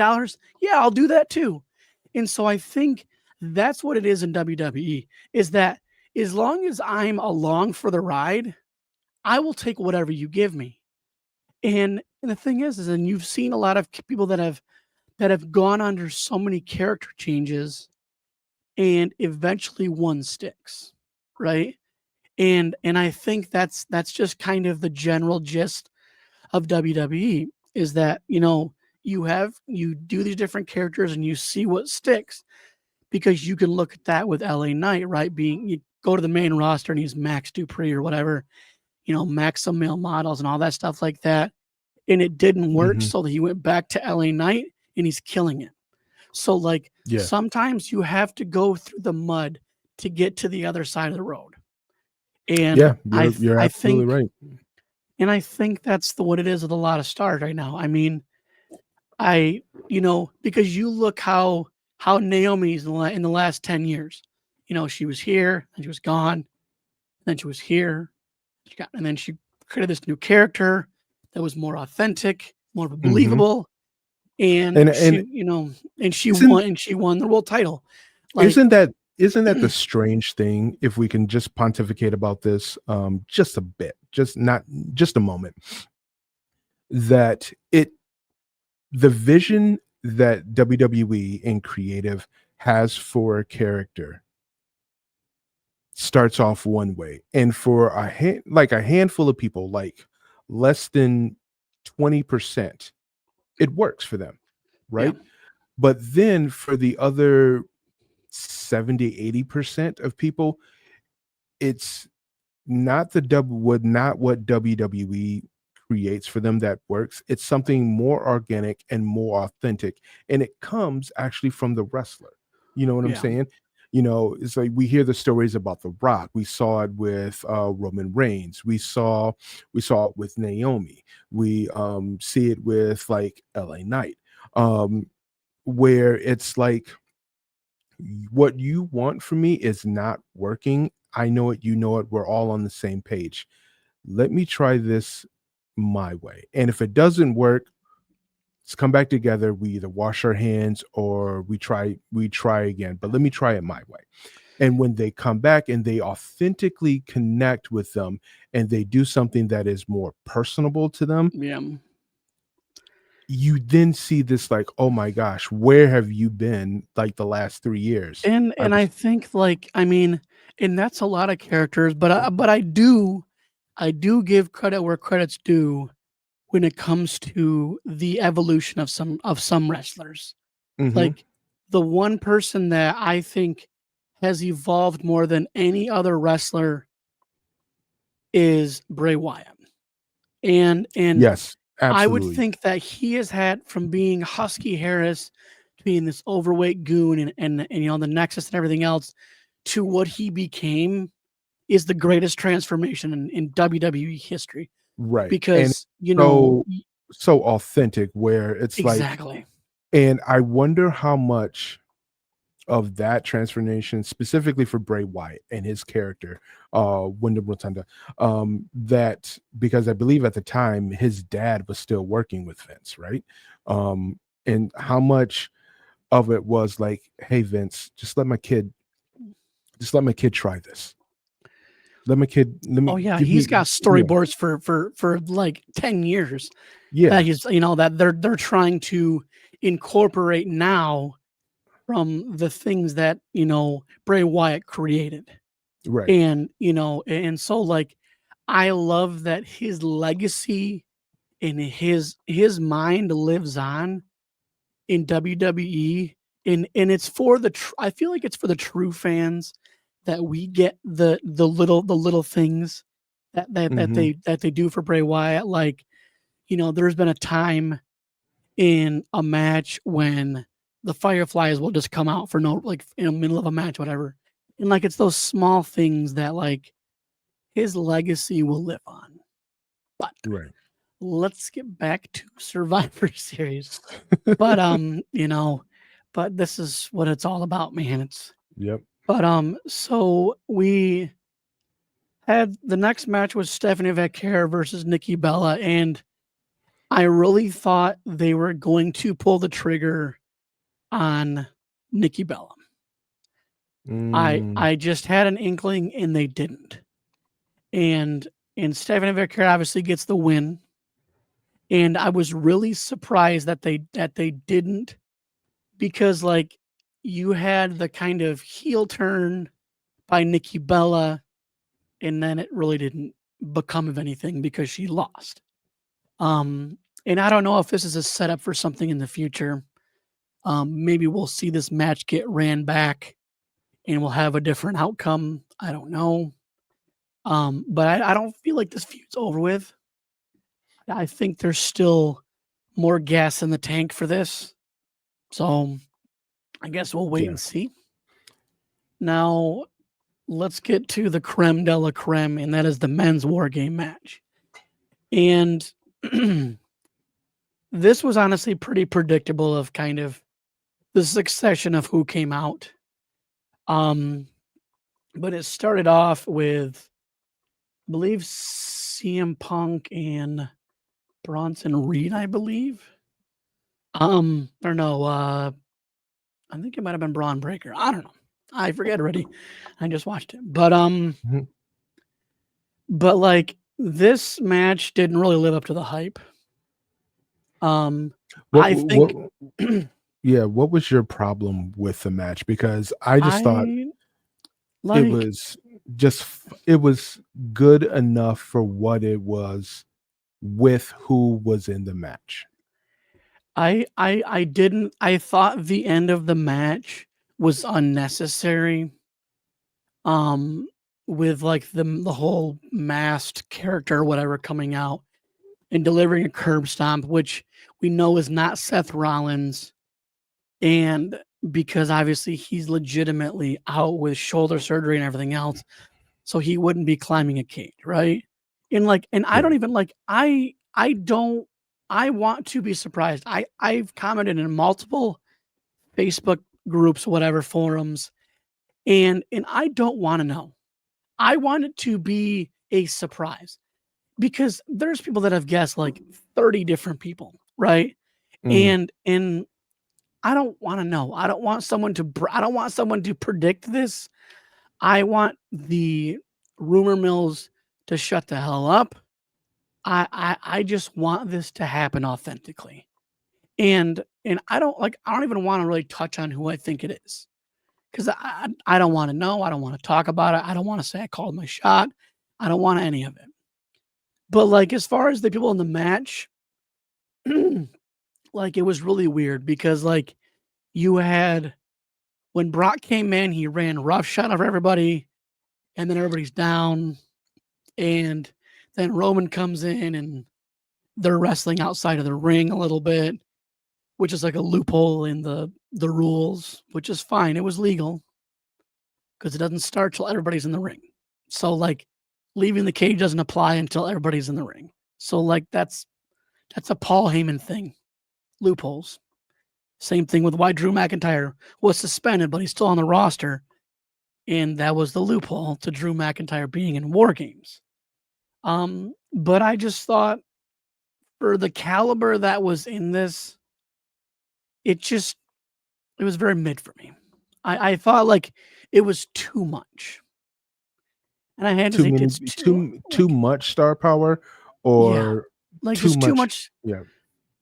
A: Yeah, I'll do that too. And so I think that's what it is in WWE, is that as long as I'm along for the ride, I will take whatever you give me. And the thing is, and you've seen a lot of people that have gone under so many character changes, and eventually one sticks, right? And I think that's just kind of the general gist of WWE, is that, you do these different characters and you see what sticks, because you can look at that with LA Knight, right? Being You go to the main roster and he's Max Dupree or whatever, Maxim male models and all that stuff like that. And it didn't work.
B: Hmm.
A: So he went back to LA Knight and he's killing it. So, like,
B: Yeah.
A: sometimes you have to go through the mud to get to the other side of the road. And
B: Yeah, you're
A: I
B: absolutely
A: think
B: right.
A: that's what it is with a lot of stars right now. I mean, because you look how Naomi's in the last 10 years. She was here and she was gone, then she was here, and then she created this new character that was more authentic, more
B: Hmm.
A: believable, and
B: And isn't
A: she won the world title. Like,
B: isn't that the strange thing, if we can just pontificate about this just a bit, just not just a moment, that the vision that WWE and creative has for a character starts off one way, and for a handful of people, like less than 20%, it works for them,
A: yeah,
B: right? But then for the other 70-80% of people, it's not the not what WWE creates for them that works. It's something more organic and more authentic, and it comes actually from the wrestler. You know what I'm
A: Yeah.
B: saying? You know, it's like we hear the stories about The Rock. We saw it with Roman Reigns. We saw it with Naomi. We see it with like LA Knight, um, where it's like what you want from me is not working. I know it, you know it. We're all on the same page. Let me try this my way. And if it doesn't work, let's come back together. We either wash our hands or we try again. But let me try it my way. And when they come back and they authentically connect with them and they do something that is more personable to them,
A: Yeah.
B: you then see this like, oh my gosh, where have you been like the last 3 years? I
A: And I
B: was
A: think, like, I mean, and that's a lot of characters, but I do give credit where credit's due when it comes to the evolution of some wrestlers.
B: Mhm.
A: Like, the one person that I think has evolved more than any other wrestler is Bray Wyatt. And
B: Yes,
A: I would
B: absolutely.
A: think that he has had, from being Husky Harris to being this overweight goon and the Nexus and everything else, to what he became, is the greatest transformation in WWE history.
B: Right. And
A: Because,
B: so so authentic where it's like,
A: exactly.
B: and I wonder how much of that transformation, specifically for Bray Wyatt and his character, Wyndham Rotunda, that because I believe at the time his dad was still working with Vince, right? Um, and how much of it was like, hey Vince, just let my kid try this. Let
A: Oh
B: me
A: yeah,
B: give
A: he's
B: me
A: got
B: yeah,
A: storyboards for like 10 years that
B: yeah,
A: that they're trying to incorporate now from the things that, Bray Wyatt created.
B: right.
A: And so, like, I love that his legacy and his mind lives on in WWE, and it's for I feel like it's for the true fans that we get the little things
B: Mhm.
A: that they do for Bray Wyatt. Like, there's been a time in a match when the Fireflies will just come out for no, like, in the middle of a match, whatever. And, like, it's those small things that, like, his legacy will live on. But
B: Right.
A: let's get back to Survivor Series. But, but this is what it's all about, man.
B: Yep.
A: So we had the next match was Stephanie Vaquer versus Nikki Bella, and I really thought they were going to pull the trigger on Nikki Bella. I
B: Mm,
A: I just had an inkling, and they didn't. And and Stephanie Vaquer obviously gets the win, and I was really surprised that they didn't, because, like, you had the kind of heel turn by Nikki Bella, and then it really didn't become of anything because she lost. Um, and I don't know if this is a setup for something in the future. Maybe we'll see this match get ran back and we'll have a different outcome. I don't know. But I don't feel like this feud's over with. I think there's still more gas in the tank for this. So I guess we'll wait
B: yeah.
A: and see. Now, let's get to the creme de la creme, and that is the men's war game match. And this was honestly pretty predictable, of kind of the succession of who came out. Um, but it started off with, I believe, CM Punk and Bronson Reed, I believe. Or no, I think it might have been Braun Breaker. I don't know. I forget already. I just watched it.
B: Mhm.
A: But like, this match didn't really live up to the hype. Um,
B: What
A: I
B: what
A: think
B: yeah, what was your problem with the match? Because I just thought
A: I
B: it
A: like
B: was it was good enough for what it was with who was in the match.
A: I didn't I thought the end of the match was unnecessary. Um, with like the whole masked character or whatever coming out and delivering a curb stomp, which we know is not Seth Rollins, and because obviously he's legitimately out with shoulder surgery and everything else, so he wouldn't be climbing a cage, right? And I
B: Yeah.
A: don't even like I don't I want to be surprised. I've commented in multiple Facebook groups, whatever forums, and I don't want to know. I want it to be a surprise because there's people that have guessed like 30 different people, right?
B: Mm,
A: And I don't want to know. I don't want someone to I don't want someone to predict this. I want the rumor mills to shut the hell up. I just want this to happen authentically. And I don't even want to really touch on who I think it is. Because I don't want to know. I don't want to talk about it. I don't want to say I called my shot. I don't want any of it. But like as far as the people in the match, like it was really weird because like you had when Brock came in, he ran roughshod over everybody, and then everybody's down, and then Roman comes in and they're wrestling outside of the ring a little bit, which is like a loophole in the rules, which is fine. It was legal because it doesn't start till everybody's in the ring. So like leaving the cage doesn't apply until everybody's in the ring. So like that's a Paul Heyman thing. Loopholes. Same thing with why Drew McIntyre was suspended, but he's still on the roster. And that was the loophole to Drew McIntyre being in War Games. But I just thought for the caliber that was in this, it was very mid for me. I thought like it was too much. And I had to
B: too
A: say
B: many,
A: it's too
B: too
A: like
B: much star power,
A: yeah,
B: or
A: like
B: too
A: just too
B: much.
A: much,
B: Yeah.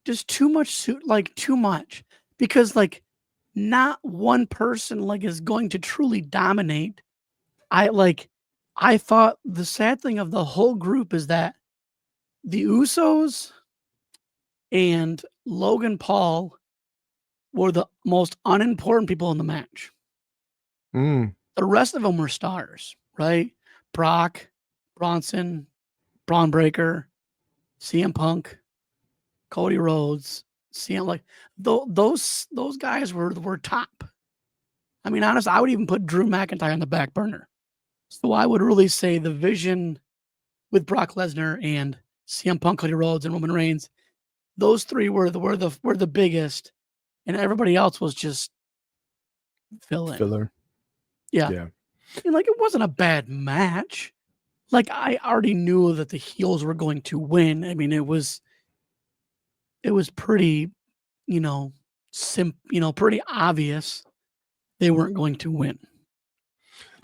A: just too much like too much because like not one person like is going to truly dominate. I thought the sad thing of the whole group is that the Usos and Logan Paul were the most unimportant people in the match.
B: Mm,
A: The rest of them were stars, right? Brock, Bronson, Braun Breaker, CM Punk, Cody Rhodes, CM like those guys were top. I mean, honestly, I would even put Drew McIntyre on the back burner. So I would really say the vision with Brock Lesnar and CM Punk, Cody Rhodes, and Roman Reigns, those three were the biggest, and everybody else was just fill in.
B: filler.
A: Yeah,
B: Yeah.
A: and like it wasn't a bad match. Like I already knew that the heels were going to win. I mean, it was pretty, pretty obvious they weren't going to win.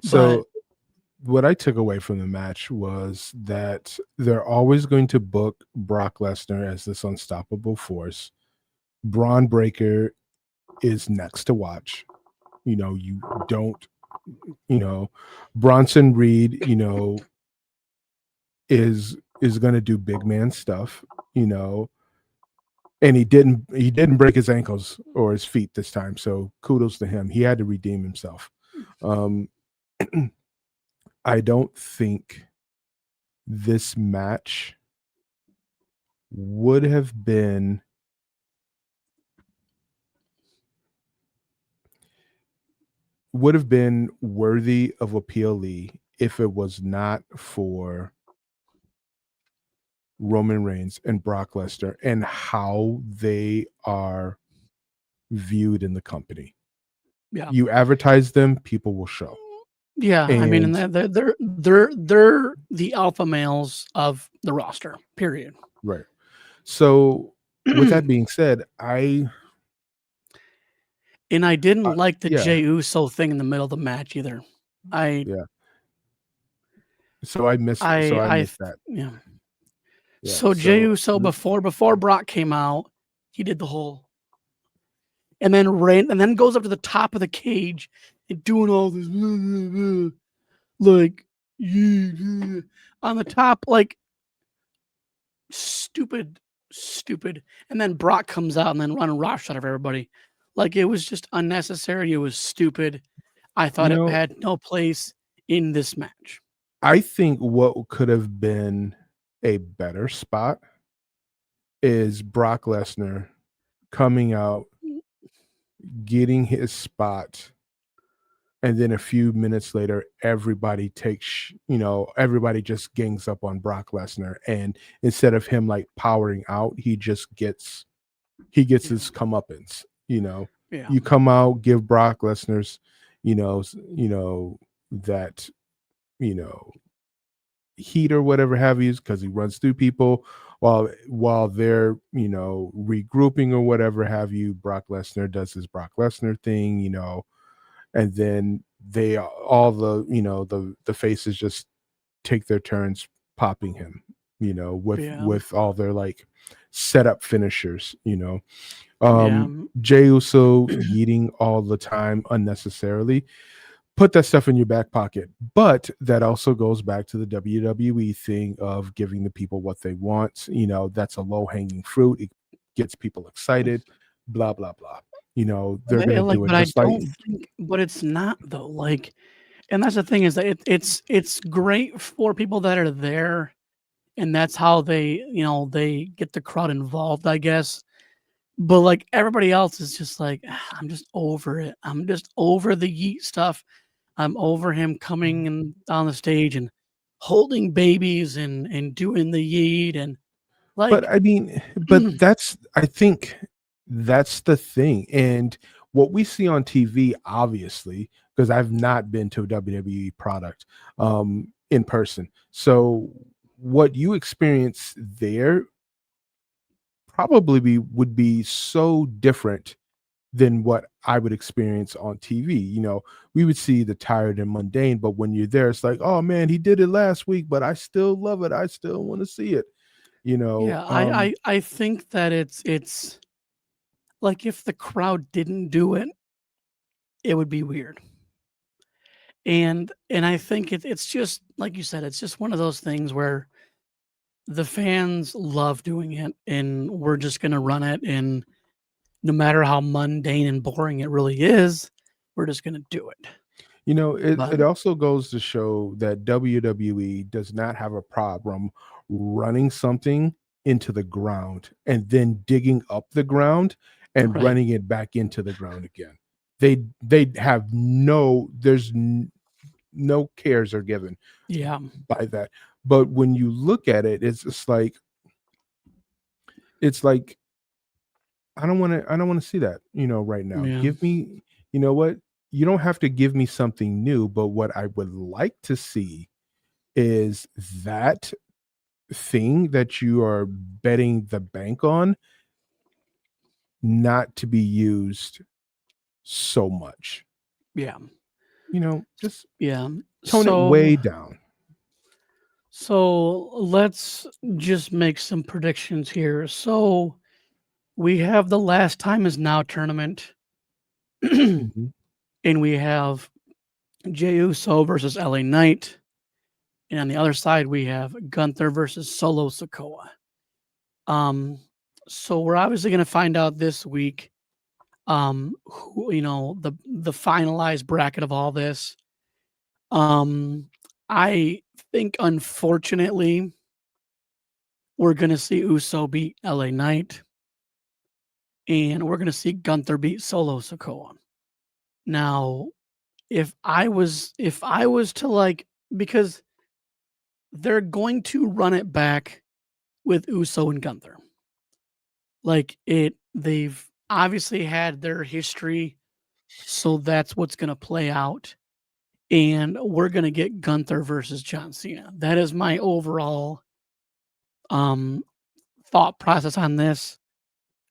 A: But
B: So what I took away from the match was that they're always going to book Brock Lesnar as this unstoppable force. Braun Breaker is next to watch. You don't, you know, Bronson Reed, is going to do big man stuff, you know, and he didn't break his ankles or his feet this time. So kudos to him. He had to redeem himself. Um, I don't think this match would have been worthy of a PLE if it was not for Roman Reigns and Brock Lesnar and how they are viewed in the company.
A: yeah,
B: You advertise them, people will show.
A: yeah. I mean, and
B: And
A: they're the alpha males of the roster. Period.
B: right. So with that being said,
A: And I didn't like the
B: yeah,
A: Jey Uso thing in the middle of the match either. I
B: yeah. So I missed
A: I
B: that.
A: yeah.
B: Yeah.
A: So Jey
B: So
A: Uso before Brock came out, he did the whole and then ran and then goes up to the top of the cage and doing all this like on the top like stupid. And then Brock comes out and then run a roughshod of everybody. Like it was just unnecessary. It was stupid. I
B: you
A: thought it
B: know,
A: had no place in this match.
B: I think what could have been a better spot is Brock Lesnar coming out, getting his spot, and then a few minutes later, everybody everybody just gangs up on Brock Lesnar, and instead of him like powering out, he gets
A: Yeah.
B: his comeuppance.
A: Yeah.
B: You come out, give Brock Lesnar's, that you know heat or whatever have you, because he runs through people while they're regrouping or whatever have you. Brock Lesnar does his Brock Lesnar thing, and then they all the faces just take their turns popping him, with
A: Yeah.
B: all their like setup finishers.
A: Yeah.
B: Jey Uso yeeting all the time unnecessarily. Put that stuff in your back pocket. But that also goes back to the WWE thing of giving the people what they want. That's a low hanging fruit. It gets people excited, blah, blah, blah. They're going to
A: Like,
B: do it
A: but I
B: just like,
A: don't think, but it's not though. Like, and that's the thing is that it's great for people that are there, and that's how they get the crowd involved, I guess. But like everybody else is just like, "Ah, I'm just over it. I'm just over the yeet stuff. I'm over him coming and on the stage and holding babies and doing the yeet and
B: but
A: like
B: I mean, but I think that's the thing. And what we see on TV, obviously, because I've not been to a WWE product in person. So what you experience there would be so different than what I would experience on TV. We would see the tired and mundane, but when you're there, it's like, oh man, he did it last week, but I still love it. I still want to see it. You know,
A: yeah,
B: um,
A: I think that it's like if the crowd didn't do it, it would be weird. And I think it's just like you said, it's just one of those things where the fans love doing it and we're just gonna run it, and no matter how mundane and boring it really is, we're just gonna do it.
B: it
A: But
B: also goes to show that WWE does not have a problem running something into the ground and then digging up the ground and
A: right.
B: running it back into the ground again. They have no cares are given
A: Yeah.
B: by that. But when you look at it, it's like I don't want to see that, right now.
A: Yeah.
B: Give me, what? You don't have to give me something new, but what I would like to see is that thing that you are betting the bank on not to be used so much.
A: Yeah.
B: Just
A: Yeah.
B: tone it
A: So
B: way down.
A: so let's just make some predictions here. So we have the last time is now tournament. And
B: Mhm.
A: we have Jey Uso versus LA Knight. And on the other side, we have Gunther versus Solo Sokoa. Um, so we're obviously going to find out this week, who, the finalized bracket of all this. Um, I think unfortunately we're going to see Uso beat LA Knight, and we're going to see Gunther beat Solo Sokoa. Now, if I was to like, because they're going to run it back with Uso and Gunther. Like they've obviously had their history, so that's what's gonna play out. And we're gonna get Gunther versus John Cena. That is my overall um thought process on this.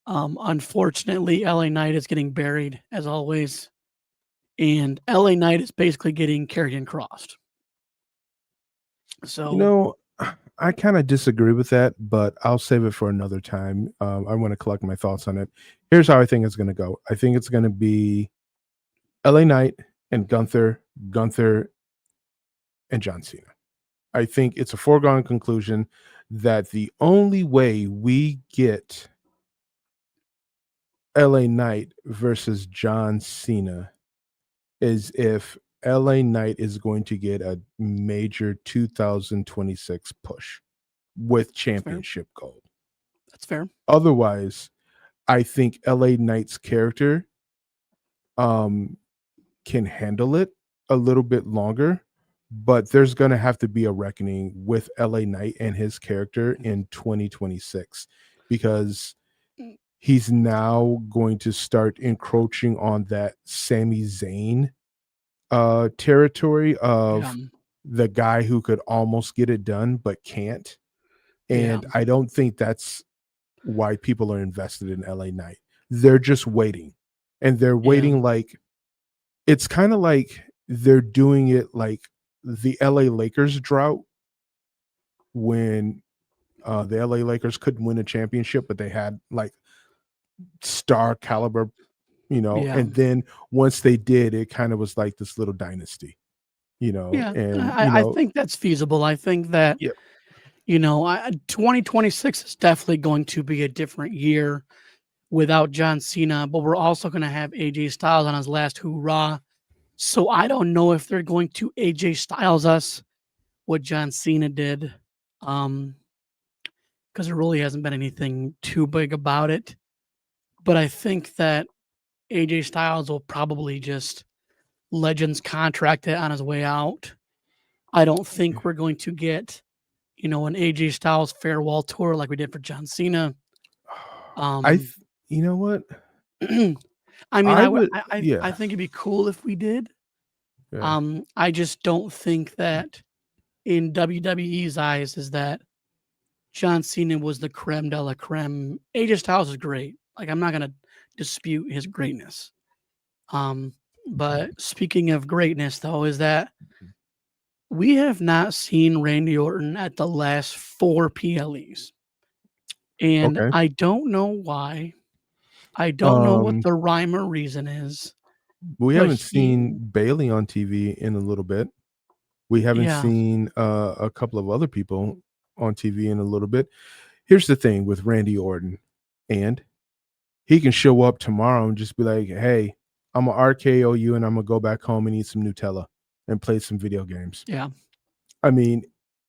A: Unfortunately, LA Knight is getting buried as always, and LA Knight is basically getting carried and crossed.
B: You
A: So
B: know, I kind of disagree with that, but I'll save it for another time. I want to collect my thoughts on it. Here's how I think it's going to go. I think it's going to be LA Knight and Gunther and John Cena. I think it's a foregone conclusion that the only way we get LA Knight versus John Cena is if LA Knight is going to get a major 2026 push with
A: That's fair.
B: championship gold.
A: That's fair.
B: Otherwise, I think LA Knight's character um can handle it a little bit longer, but there's going to have to be a reckoning with LA Knight and his character in 2026 because
A: Mm,
B: he's now going to start encroaching on that Sami Zayn territory
A: yeah.
B: of the guy who could almost get it done but can't.
A: Yeah.
B: And I don't think that's why people are invested in LA Knight. They're just waiting. And they're
A: Yeah.
B: waiting like it's kind of like they're doing it like the LA Lakers drought when the LA Lakers couldn't win a championship, but they had like star caliber,
A: Yeah.
B: and then once they did, it kind of was like this little dynasty,
A: Yeah.
B: and
A: I think that's feasible. I think that,
B: yeah,
A: 2026 is definitely going to be a different year without John Cena, but we're also going to have AJ Styles on his last Hoorah. So I don't know if they're going to AJ Styles us what John Cena did, because there really hasn't been anything too big about it. But I think that AJ Styles will probably just Legends contract it on his way out. I don't think we're going to get, an AJ Styles farewell tour like we did for John Cena.
B: I,
A: Um,
B: you know what,
A: I mean,
B: I
A: I would,
B: would,
A: I
B: yeah,
A: think it'd be cool if we did.
B: yeah,
A: I just don't think that in WWE's eyes is that John Cena was the creme de la creme. AJ Styles is great. Like I'm not gonna dispute his greatness. Um, but speaking of greatness, though, is that we have not seen Randy Orton at the last 4 PLEs, and
B: okay.
A: I don't know why. I don't know what
B: Um,
A: the rhyme or reason is,
B: we
A: but
B: haven't seen Bailey on TV in a little bit. We haven't
A: yeah,
B: seen a couple of other people on TV in a little bit. Here's the thing with Randy Orton, and he can show up tomorrow and just be like, "Hey, I'm gonna RKO you, and I'm gonna go back home and eat some Nutella and play some video games."
A: yeah,
B: I mean,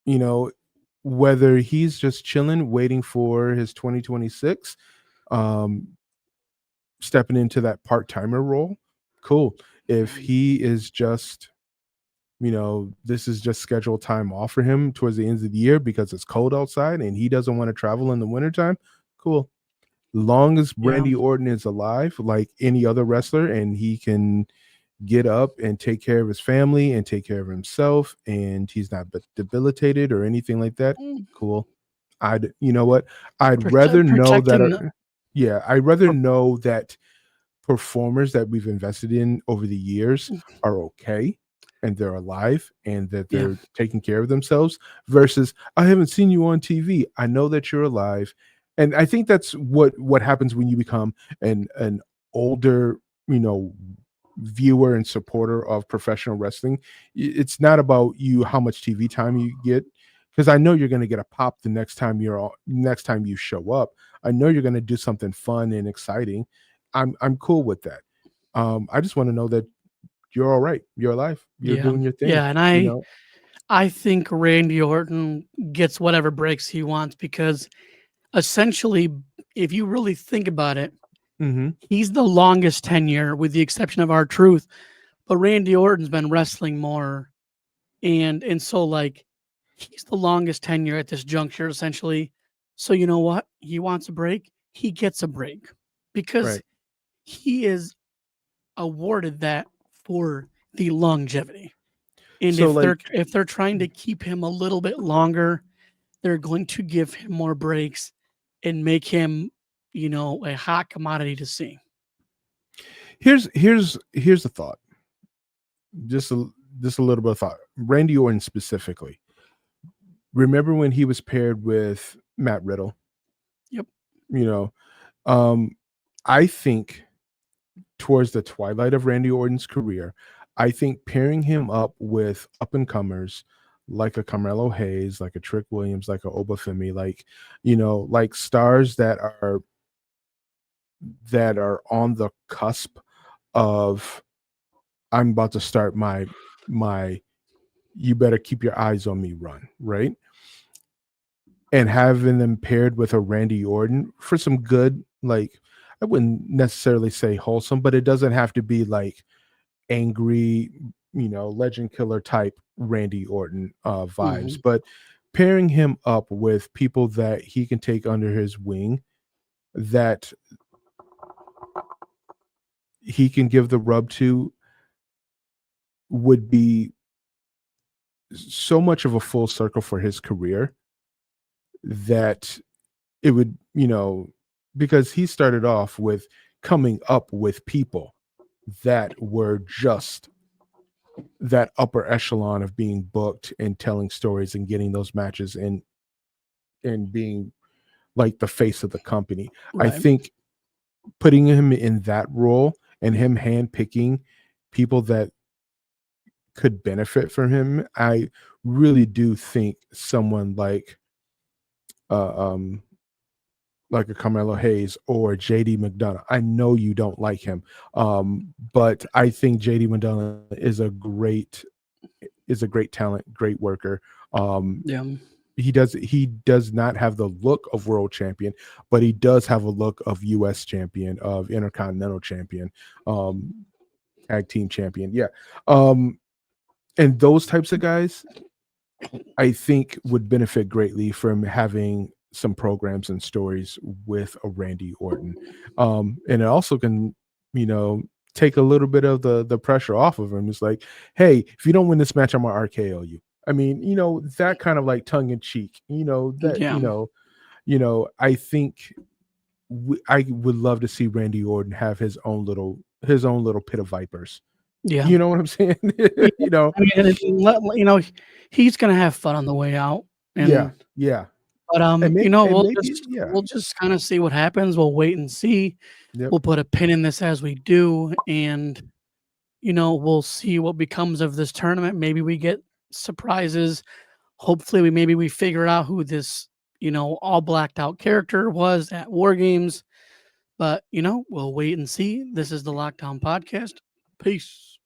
B: you know, whether he's just chilling, waiting for his 2026, um, stepping into that part timer role, cool. If he is just this is just scheduled time off for him towards the end of the year because it's cold outside and he doesn't want to travel in the wintertime, cool. Long as
A: yeah,
B: Randy Orton is alive, like any other wrestler, and he can get up and take care of his family and take care of himself, and he's not debilitated or anything like that,
A: mm,
B: cool. You know what? I'd rather know that,
A: protecting.
B: yeah, I'd rather know that performers that we've invested in over the years are okay and they're alive and that
A: Yeah,
B: they're taking care of themselves versus I haven't seen you on TV. I know that you're alive. And I think that's what happens when you become an older, viewer and supporter of professional wrestling. It's not about you how much TV time you get because I know you're going to get a pop the next time you show up. I know you're going to do something fun and exciting. I'm cool with that. I just want to know that you're all right. You're alive. You're
A: yeah,
B: doing your thing.
A: yeah, and
B: You know.
A: I think Randy Orton gets whatever breaks he wants because essentially, if you really think about it,
B: Hmm.
A: he's the longest tenure with the exception of R-Truth, but Randy Orton's been wrestling more and so like he's the longest tenure at this juncture essentially. So you know what? He wants a break, he gets a break because
B: Right.
A: he is awarded that for the longevity. And
B: So like,
A: if they're trying to keep him a little bit longer, they're going to give him more breaks and make him, a hot commodity to see.
B: here's the thought. Just a little bit of thought. Randy Orton specifically. Remember when he was paired with Matt Riddle?
A: Yep.
B: You know, um, I think towards the twilight of Randy Orton's career, I think pairing him up with up and comers like a Carmelo Hayes, like a Trick Williams, like a Obafemi, like like stars that are on the cusp of I'm about to start my you better keep your eyes on me run, right? And having them paired with a Randy Orton for some good, like, I wouldn't necessarily say wholesome, but it doesn't have to be like angry, legend killer type Randy Orton vibes,
A: Mhm.
B: but pairing him up with people that he can take under his wing, that he can give the rub to, would be so much of a full circle for his career, that it would, because he started off with coming up with people that were just that upper echelon of being booked and telling stories and getting those matches and being like the face of the company. I
A: Right.
B: think putting him in that role and him handpicking people that could benefit from him, I really do think someone uh, um like a Carmelo Hayes or JD McDonough. I know you don't like him, but I think JD McDonough is a great talent, great worker. Um,
A: Yeah.
B: he does not have the look of world champion, but he does have a look of US champion, of intercontinental champion, um, tag team champion. Yeah. And those types of guys, I think, would benefit greatly from having some programs and stories with a Randy Orton. And it also can, you know, take a little bit of the pressure off of him. It's like, hey, if you don't win this match, I'm gonna RKO you. I mean, that kind of like tongue in cheek,
A: Yeah.
B: I think I would love to see Randy Orton have his own little pit of vipers.
A: Yeah.
B: You know what I'm saying?
A: Yeah.
B: you know,
A: I mean, and he's gonna have fun on the way out,
B: yeah,
A: and
B: yeah.
A: but
B: And
A: we'll
B: maybe,
A: just
B: yeah.
A: we'll just kind of see what happens. We'll wait and see.
B: Yep.
A: We'll put a pin in this as we do, and we'll see what becomes of this tournament. Maybe we get surprises. Hopefully, we figure out who this all blacked out character was at War Games. But we'll wait and see. This is the Lockdown Podcast. Peace.